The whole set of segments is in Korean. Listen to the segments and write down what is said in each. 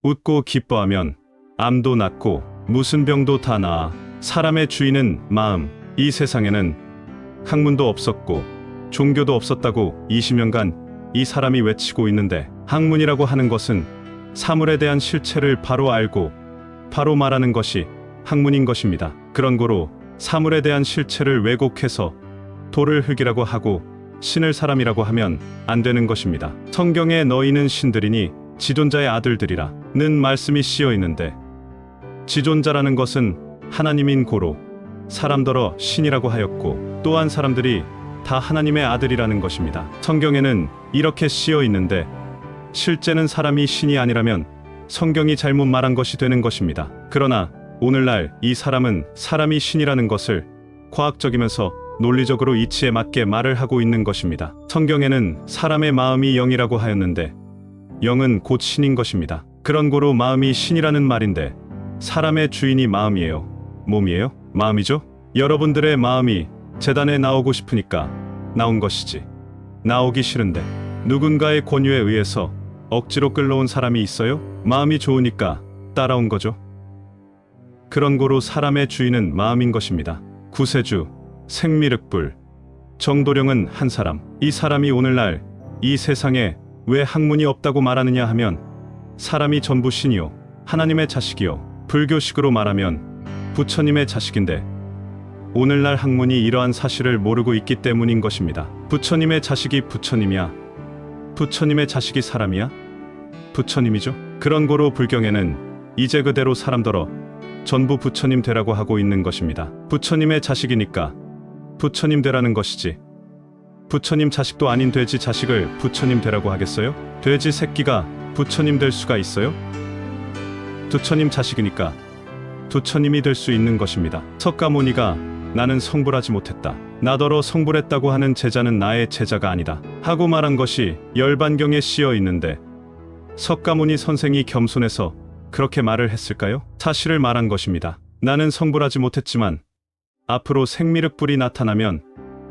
웃고 기뻐하면 암도 낫고 무슨 병도 다 나아. 사람의 주인은 마음. 이 세상에는 학문도 없었고 종교도 없었다고 20년간 이 사람이 외치고 있는데, 학문이라고 하는 것은 사물에 대한 실체를 바로 알고 바로 말하는 것이 학문인 것입니다. 그런 고로 사물에 대한 실체를 왜곡해서 돌을 흙이라고 하고 신을 사람이라고 하면 안 되는 것입니다. 성경에 너희는 신들이니 지존자의 아들들이라 는 말씀이 씌어 있는데, 지존자라는 것은 하나님인 고로 사람더러 신이라고 하였고, 또한 사람들이 다 하나님의 아들이라는 것입니다. 성경에는 이렇게 씌어 있는데, 실제는 사람이 신이 아니라면 성경이 잘못 말한 것이 되는 것입니다. 그러나 오늘날 이 사람은 사람이 신이라는 것을 과학적이면서 논리적으로 이치에 맞게 말을 하고 있는 것입니다. 성경에는 사람의 마음이 영이라고 하였는데, 영은 곧 신인 것입니다. 그런 고로 마음이 신이라는 말인데, 사람의 주인이 마음이에요? 몸이에요? 마음이죠? 여러분들의 마음이 재단에 나오고 싶으니까 나온 것이지, 나오기 싫은데 누군가의 권유에 의해서 억지로 끌러온 사람이 있어요? 마음이 좋으니까 따라온 거죠. 그런 고로 사람의 주인은 마음인 것입니다. 구세주, 생미륵불, 정도령은 한 사람. 이 사람이 오늘날 이 세상에 왜 학문이 없다고 말하느냐 하면, 사람이 전부 신이요 하나님의 자식이요, 불교식으로 말하면 부처님의 자식인데, 오늘날 학문이 이러한 사실을 모르고 있기 때문인 것입니다. 부처님의 자식이 부처님이야? 부처님의 자식이 사람이야? 부처님이죠. 그런 고로 불경에는 이제 그대로 사람더러 전부 부처님 되라고 하고 있는 것입니다. 부처님의 자식이니까 부처님 되라는 것이지, 부처님 자식도 아닌 돼지 자식을 부처님 되라고 하겠어요? 돼지 새끼가 부처님 될 수가 있어요? 부처님 자식이니까 부처님이 될 수 있는 것입니다. 석가모니가 나는 성불하지 못했다, 나더러 성불했다고 하는 제자는 나의 제자가 아니다 하고 말한 것이 열반경에 씌어 있는데, 석가모니 선생이 겸손해서 그렇게 말을 했을까요? 사실을 말한 것입니다. 나는 성불하지 못했지만 앞으로 생미륵불이 나타나면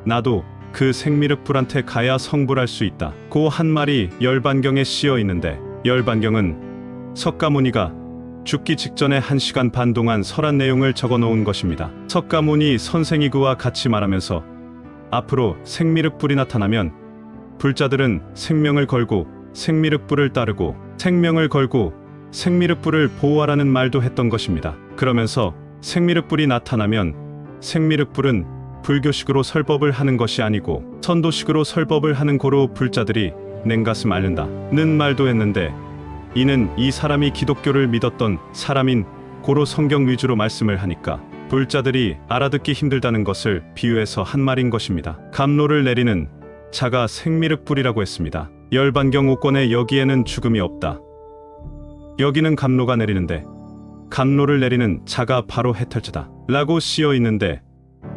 나도 그 생미륵불한테 가야 성불할 수 있다 고 한 말이 열반경에 씌어 있는데, 열반경은 석가모니가 죽기 직전에 1시간 반 동안 설한 내용을 적어 놓은 것입니다. 석가모니 선생이 그와 같이 말하면서, 앞으로 생미륵불이 나타나면 불자들은 생명을 걸고 생미륵불을 따르고 생명을 걸고 생미륵불을 보호하라는 말도 했던 것입니다. 그러면서 생미륵불이 나타나면 생미륵불은 불교식으로 설법을 하는 것이 아니고 선도식으로 설법을 하는 고로 불자들이 냉가슴 앓는다는 말도 했는데, 이는 이 사람이 기독교를 믿었던 사람인 고로 성경 위주로 말씀을 하니까 불자들이 알아듣기 힘들다는 것을 비유해서 한 말인 것입니다. 감로를 내리는 자가 생미륵불이라고 했습니다. 열반경 5권에 여기에는 죽음이 없다, 여기는 감로가 내리는데 감로를 내리는 자가 바로 해탈자다 라고 씌어 있는데,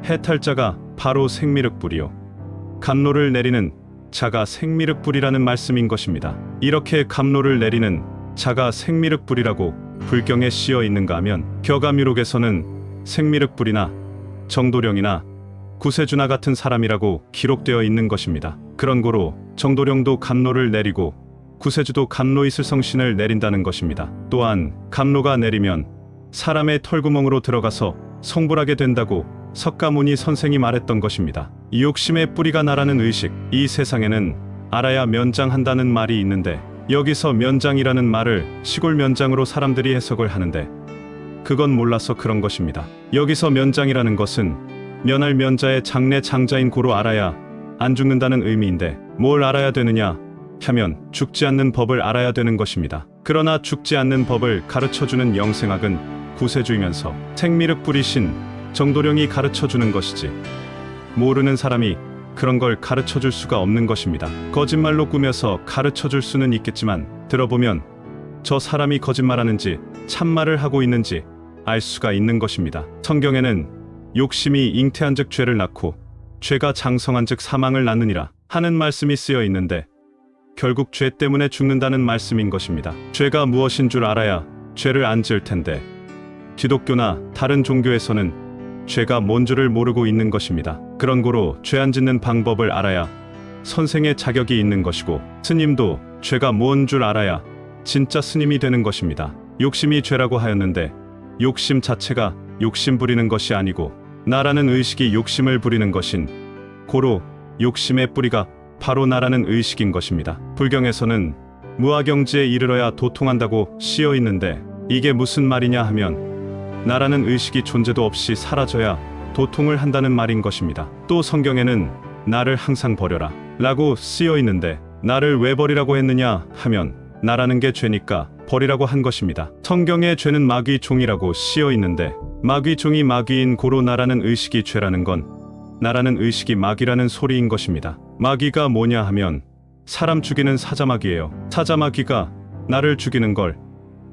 해탈자가 바로 생미륵불이요, 감로를 내리는 자가 생미륵불이라는 말씀인 것입니다. 이렇게 감로를 내리는 자가 생미륵불이라고 불경에 씌어 있는가 하면, 겨가미록에서는 생미륵불이나 정도령이나 구세주나 같은 사람이라고 기록되어 있는 것입니다. 그런 고로 정도령도 감로를 내리고 구세주도 감로이슬 성신을 내린다는 것입니다. 또한 감로가 내리면 사람의 털구멍으로 들어가서 성불하게 된다고 석가모니 선생이 말했던 것입니다. 욕심의 뿌리가 나라는 의식. 이 세상에는 알아야 면장한다는 말이 있는데, 여기서 면장이라는 말을 시골 면장으로 사람들이 해석을 하는데, 그건 몰라서 그런 것입니다. 여기서 면장이라는 것은 면할 면자의 장래 장자인 고로 알아야 안 죽는다는 의미인데, 뭘 알아야 되느냐 하면 죽지 않는 법을 알아야 되는 것입니다. 그러나 죽지 않는 법을 가르쳐주는 영생학은 구세주이면서 생미륵불이신 정도령이 가르쳐주는 것이지, 모르는 사람이 그런 걸 가르쳐줄 수가 없는 것입니다. 거짓말로 꾸며서 가르쳐줄 수는 있겠지만, 들어보면 저 사람이 거짓말하는지 참말을 하고 있는지 알 수가 있는 것입니다. 성경에는 욕심이 잉태한 즉 죄를 낳고 죄가 장성한 즉 사망을 낳느니라 하는 말씀이 쓰여 있는데, 결국 죄 때문에 죽는다는 말씀인 것입니다. 죄가 무엇인 줄 알아야 죄를 안 지을 텐데, 기독교나 다른 종교에서는 죄가 뭔 줄을 모르고 있는 것입니다. 그런 고로 죄 안 짓는 방법을 알아야 선생의 자격이 있는 것이고, 스님도 죄가 뭔 줄 알아야 진짜 스님이 되는 것입니다. 욕심이 죄라고 하였는데 욕심 자체가 욕심 부리는 것이 아니고 나라는 의식이 욕심을 부리는 것인 고로 욕심의 뿌리가 바로 나라는 의식인 것입니다. 불경에서는 무아경지에 이르러야 도통한다고 쓰여 있는데 이게 무슨 말이냐 하면 나라는 의식이 존재도 없이 사라져야 도통을 한다는 말인 것입니다. 또 성경에는 나를 항상 버려라 라고 쓰여 있는데 나를 왜 버리라고 했느냐 하면 나라는 게 죄니까 버리라고 한 것입니다. 성경에 죄는 마귀 종이라고 쓰여 있는데 마귀 종이 마귀인 고로 나라는 의식이 죄라는 건 나라는 의식이 마귀라는 소리인 것입니다. 마귀가 뭐냐 하면 사람 죽이는 사자마귀예요. 사자마귀가 나를 죽이는 걸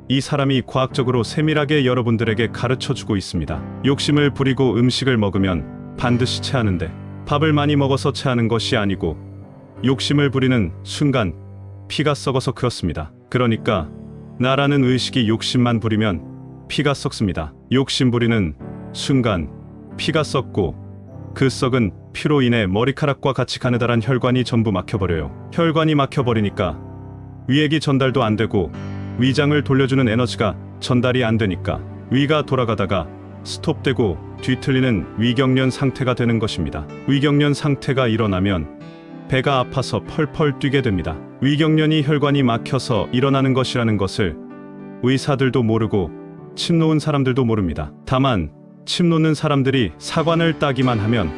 이 사람이 과학적으로 세밀하게 여러분들에게 가르쳐주고 있습니다. 욕심을 부리고 음식을 먹으면 반드시 체하는데 밥을 많이 먹어서 체하는 것이 아니고 욕심을 부리는 순간 피가 썩어서 그렇습니다. 그러니까 나라는 의식이 욕심만 부리면 피가 썩습니다. 욕심 부리는 순간 피가 썩고 그 썩은 피로 인해 머리카락과 같이 가느다란 혈관이 전부 막혀버려요. 혈관이 막혀버리니까 위액이 전달도 안 되고 위장을 돌려주는 에너지가 전달이 안 되니까 위가 돌아가다가 스톱되고 뒤틀리는 위경련 상태가 되는 것입니다. 위경련 상태가 일어나면 배가 아파서 펄펄 뛰게 됩니다. 위경련이 혈관이 막혀서 일어나는 것이라는 것을 의사들도 모르고 침 놓은 사람들도 모릅니다. 다만 침 놓는 사람들이 사관을 따기만 하면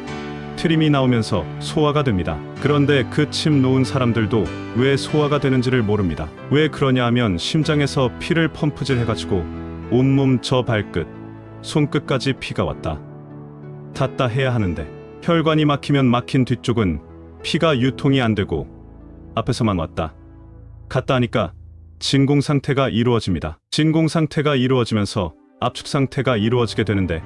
트림이 나오면서 소화가 됩니다. 그런데 그 침 놓은 사람들도 왜 소화가 되는지를 모릅니다. 왜 그러냐 하면 심장에서 피를 펌프질 해가지고 온몸 저 발끝, 손끝까지 피가 왔다 닿다 해야 하는데 혈관이 막히면 막힌 뒤쪽은 피가 유통이 안 되고 앞에서만 왔다 갔다 하니까 진공 상태가 이루어집니다. 진공 상태가 이루어지면서 압축 상태가 이루어지게 되는데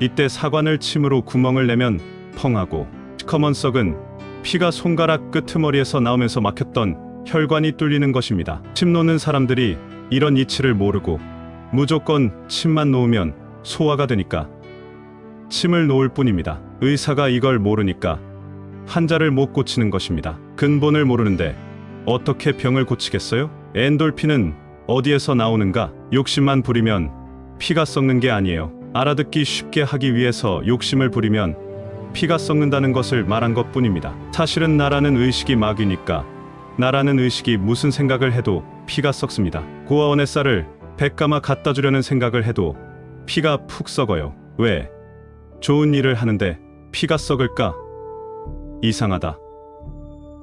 이때 사관을 침으로 구멍을 내면 펑하고 시커먼 썩은 피가 손가락 끄트머리에서 나오면서 막혔던 혈관이 뚫리는 것입니다. 침 놓는 사람들이 이런 이치를 모르고 무조건 침만 놓으면 소화가 되니까 침을 놓을 뿐입니다. 의사가 이걸 모르니까 환자를 못 고치는 것입니다. 근본을 모르는데 어떻게 병을 고치겠어요? 엔돌핀은 어디에서 나오는가? 욕심만 부리면 피가 썩는 게 아니에요. 알아듣기 쉽게 하기 위해서 욕심을 부리면 피가 썩는다는 것을 말한 것 뿐입니다. 사실은 나라는 의식이 마귀니까 나라는 의식이 무슨 생각을 해도 피가 썩습니다. 고아원의 쌀을 100가마 갖다 주려는 생각을 해도 피가 푹 썩어요. 왜? 좋은 일을 하는데 피가 썩을까? 이상하다.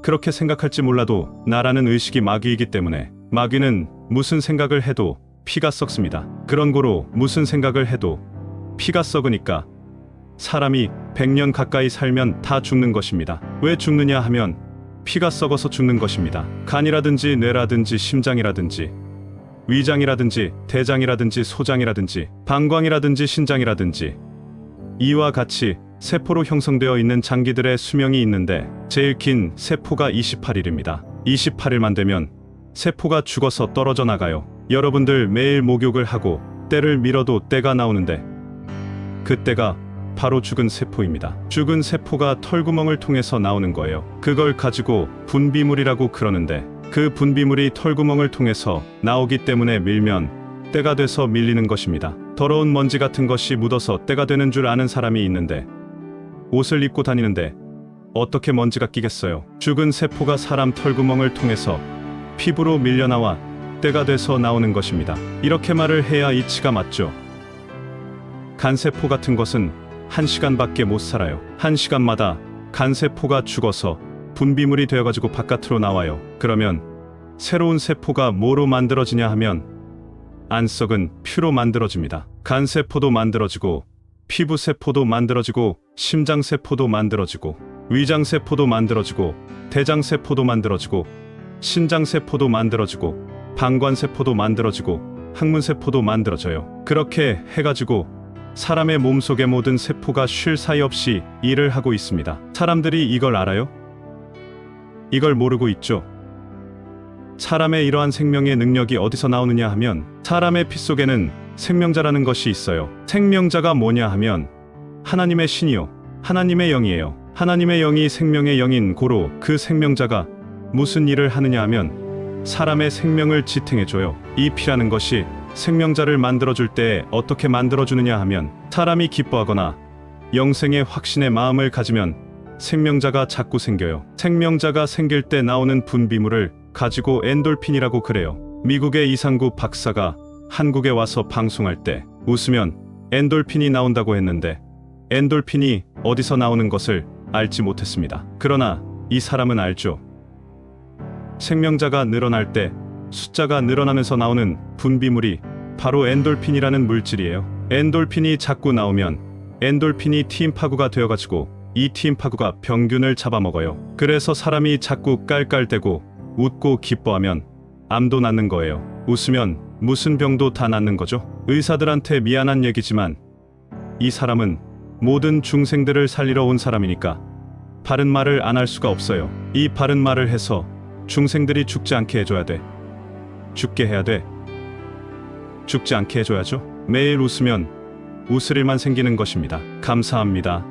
그렇게 생각할지 몰라도 나라는 의식이 마귀이기 때문에 마귀는 무슨 생각을 해도 피가 썩습니다. 그런 고로 무슨 생각을 해도 피가 썩으니까 사람이 100년 가까이 살면 다 죽는 것입니다. 왜 죽느냐 하면 피가 썩어서 죽는 것입니다. 간이라든지 뇌라든지 심장이라든지 위장이라든지 대장이라든지 소장이라든지 방광이라든지 신장이라든지 이와 같이 세포로 형성되어 있는 장기들의 수명이 있는데 제일 긴 세포가 28일입니다. 28일만 되면 세포가 죽어서 떨어져 나가요. 여러분들 매일 목욕을 하고 때를 밀어도 때가 나오는데 그 때가 바로 죽은 세포입니다. 죽은 세포가 털구멍을 통해서 나오는 거예요. 그걸 가지고 분비물이라고 그러는데 그 분비물이 털구멍을 통해서 나오기 때문에 밀면 때가 돼서 밀리는 것입니다. 더러운 먼지 같은 것이 묻어서 때가 되는 줄 아는 사람이 있는데 옷을 입고 다니는데 어떻게 먼지가 끼겠어요? 죽은 세포가 사람 털구멍을 통해서 피부로 밀려나와 때가 돼서 나오는 것입니다. 이렇게 말을 해야 이치가 맞죠. 간세포 같은 것은 1시간밖에 못 살아요. 1시간마다 간세포가 죽어서 분비물이 되어가지고 바깥으로 나와요. 그러면 새로운 세포가 뭐로 만들어지냐 하면 안 썩은 피로 만들어집니다. 간세포도 만들어지고 피부세포도 만들어지고 심장세포도 만들어지고 위장세포도 만들어지고 대장세포도 만들어지고 신장세포도 만들어지고 방관세포도 만들어지고 항문세포도 만들어져요. 그렇게 해가지고 사람의 몸속의 모든 세포가 쉴 사이 없이 일을 하고 있습니다. 사람들이 이걸 알아요? 이걸 모르고 있죠. 사람의 이러한 생명의 능력이 어디서 나오느냐 하면 사람의 피 속에는 생명자라는 것이 있어요. 생명자가 뭐냐 하면 하나님의 신이요 하나님의 영이에요. 하나님의 영이 생명의 영인 고로 그 생명자가 무슨 일을 하느냐 하면 사람의 생명을 지탱해줘요. 이 피라는 것이 생명자를 만들어줄 때 어떻게 만들어주느냐 하면, 사람이 기뻐하거나 영생의 확신의 마음을 가지면 생명자가 자꾸 생겨요. 생명자가 생길 때 나오는 분비물을 가지고 엔돌핀이라고 그래요. 미국의 이상구 박사가 한국에 와서 방송할 때 웃으면 엔돌핀이 나온다고 했는데, 엔돌핀이 어디서 나오는 것을 알지 못했습니다. 그러나 이 사람은 알죠. 생명자가 늘어날 때 숫자가 늘어나면서 나오는 분비물이 바로 엔돌핀이라는 물질이에요. 엔돌핀이 자꾸 나오면 엔돌핀이 팀파구가 되어가지고 이 팀파구가 병균을 잡아먹어요. 그래서 사람이 자꾸 깔깔대고 웃고 기뻐하면 암도 낫는 거예요. 웃으면 무슨 병도 다 낫는 거죠. 의사들한테 미안한 얘기지만 이 사람은 모든 중생들을 살리러 온 사람이니까 바른 말을 안 할 수가 없어요. 이 바른 말을 해서 중생들이 죽지 않게 해줘야 돼. 죽게 해야 돼. 죽지 않게 해줘야죠. 매일 웃으면 웃을 일만 생기는 것입니다. 감사합니다.